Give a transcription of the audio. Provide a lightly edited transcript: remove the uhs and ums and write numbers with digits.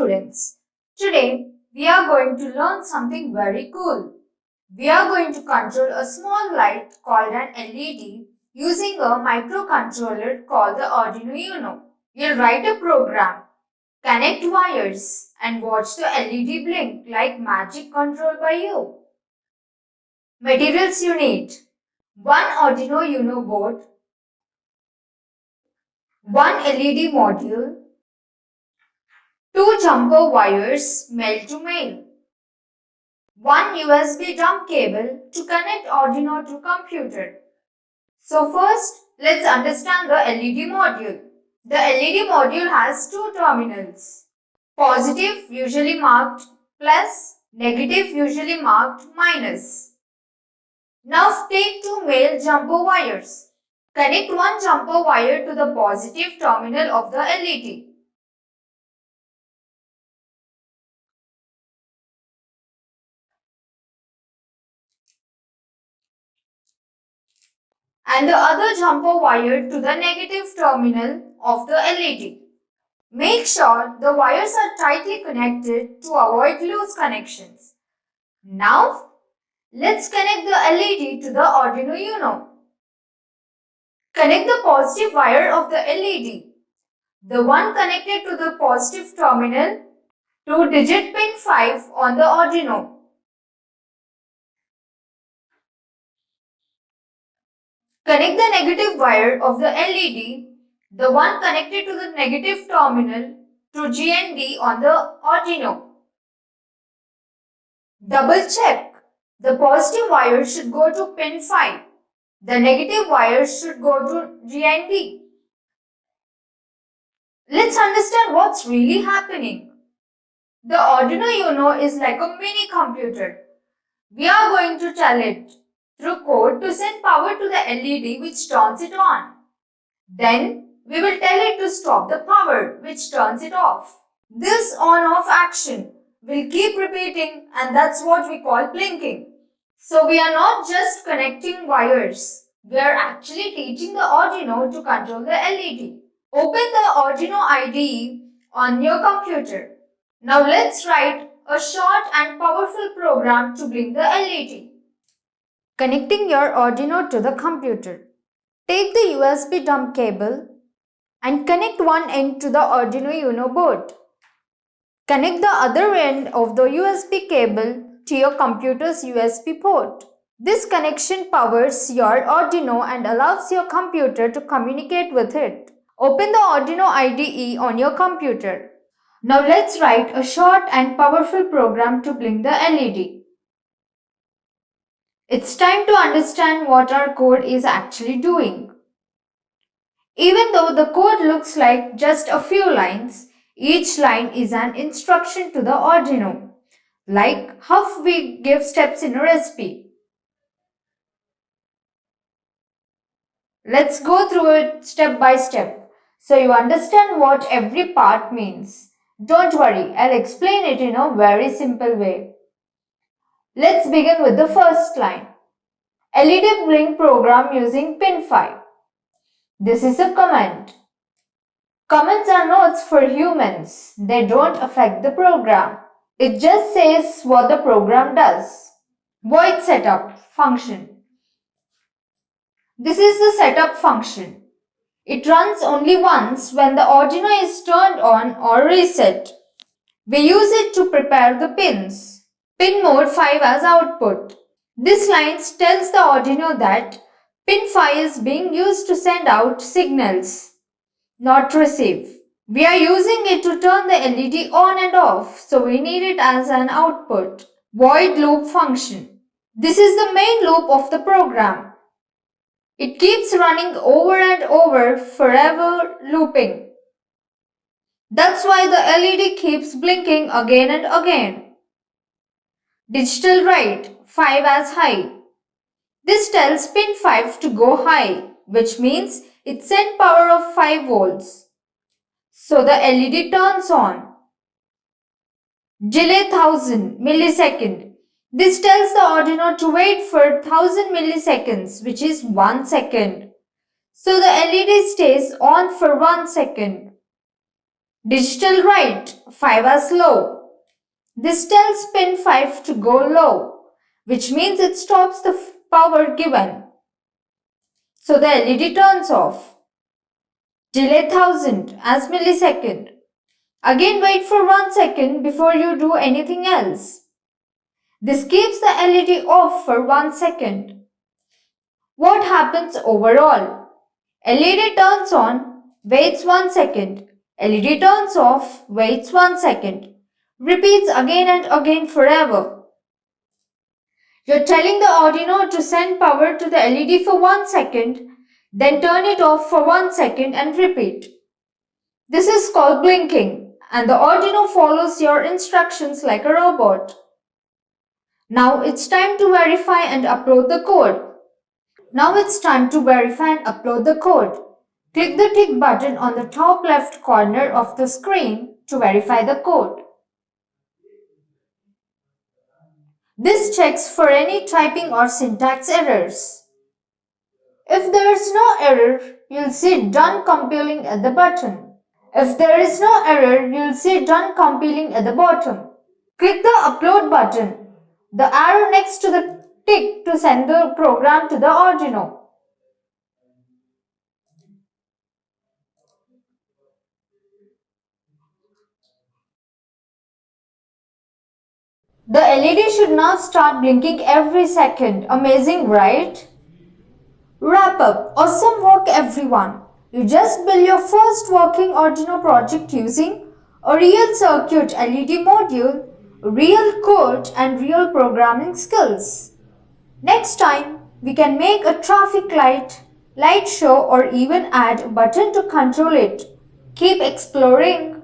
students. Today we are going to learn something very cool. We are going to control a small light called an LED using a microcontroller called the Arduino Uno. You'll write a program, connect wires and watch the LED blink like magic controlled by you. Materials you need: one Arduino Uno board, one LED module, two jumper wires male to male, one USB dumb cable to connect Arduino to computer. So first, let's understand the LED module. The LED module has two terminals. Positive usually marked plus, negative usually marked minus. Now take two male jumper wires. Connect one jumper wire to the positive terminal of the LED. And the other jumper wire to the negative terminal of the LED. Make sure the wires are tightly connected to avoid loose connections. Now, let's connect the LED to the Arduino Uno. Connect the positive wire of the LED, the one connected to the positive terminal, to digit pin 5 on the Arduino. Connect the negative wire of the LED, the one connected to the negative terminal, to GND on the Arduino. Double check. The positive wire should go to pin 5. The negative wire should go to GND. Let's understand what's really happening. The Arduino Uno is like a mini computer. We are going to tell it through code to send power to the LED which turns it on. Then we will tell it to stop the power which turns it off. This on-off action will keep repeating and that's what we call blinking. So we are not just connecting wires. We are actually teaching the Arduino to control the LED. Open the Arduino IDE on your computer. Now let's write a short and powerful program to blink the LED. Connecting your Arduino to the computer. Take the USB dumb cable and connect one end to the Arduino Uno board. Connect the other end of the USB cable to your computer's USB port. This connection powers your Arduino and allows your computer to communicate with it. Open the Arduino IDE on your computer. Now let's write a short and powerful program to blink the LED. It's time to understand what our code is actually doing. Even though the code looks like just a few lines, each line is an instruction to the Arduino, like how we give steps in a recipe. Let's go through it step by step so you understand what every part means. Don't worry, I'll explain it in a very simple way. Let's begin with the first line. LED blink program using pin 5. This is a command. Commands are notes for humans. They don't affect the program. It just says what the program does. Void setup function. This is the setup function. It runs only once when the Arduino is turned on or reset. We use it to prepare the pins. Pin mode 5 as output. This line tells the Arduino that pin 5 is being used to send out signals, not receive. We are using it to turn the LED on and off, so we need it as an output. Void loop function. This is the main loop of the program. It keeps running over and over, forever looping. That's why the LED keeps blinking again and again. Digital write 5 as high. This tells pin 5 to go high, which means it sends power of 5 volts. So the LED turns on. Delay 1000 millisecond. This tells the Arduino to wait for 1000 milliseconds, which is 1 second. So the LED stays on for 1 second. Digital right, 5 as low. This tells pin 5 to go low, which means it stops the power given. So the LED turns off. Delay 1000 as millisecond. Again wait for 1 second before you do anything else. This keeps the LED off for 1 second. What happens overall? LED turns on, waits 1 second. LED turns off, waits 1 second. Repeats again and again forever. You're telling the Arduino to send power to the LED for 1 second, then turn it off for 1 second and repeat. This is called blinking, and the Arduino follows your instructions like a robot. Now it's time to verify and upload the code. Click the tick button on the top left corner of the screen to verify the code. This checks for any typing or syntax errors. If there is no error, you'll see Done Compiling at the bottom. Click the Upload button, the arrow next to the tick to send the program to the Arduino. The LED should now start blinking every second. Amazing, right? Wrap up. Awesome work, everyone. You just built your first working Arduino project using a real circuit LED module, real code, and real programming skills. Next time, we can make a traffic light show, or even add a button to control it. Keep exploring.